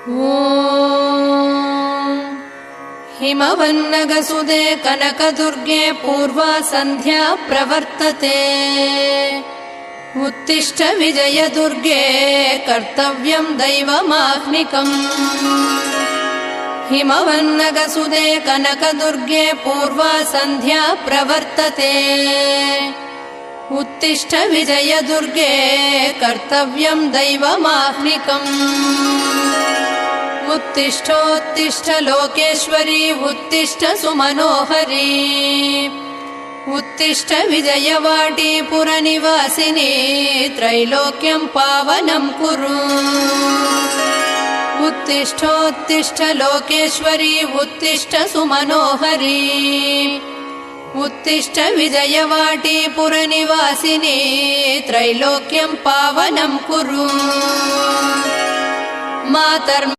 ॐ हिमवन्नगसुदे कनकदुर्गे पूर्वा सन्ध्या प्रवर्तते। उत्तिष्ठ विजयदुर्गे कर्तव्यं दैवमाह्निकम्। हिमवन्नगसुदे कनकदुर्गे पूर्वा सन्ध्या प्रवर्तते। उत्तिष्ठ विजयदुर्गे कर्तव्यं दैवमाह्निकम्। उत्तिष्ठोत्तिष्ठ लोकेश्वरी उत्तिष्ठ सुमनोहरी। उत्तिष्ठ विजयवाटी पुरनिवासिनी त्रैलोक्यं पावनं कुरु। उत्तिष्ठोत्तिष्ठ लोकेश्वरी उत्तिष्ठ सुमनोहरी। उत्तिष्ठ विजयवाटी पुरनिवासिनी त्रैलोक्यं पावनं कुरु। मातर्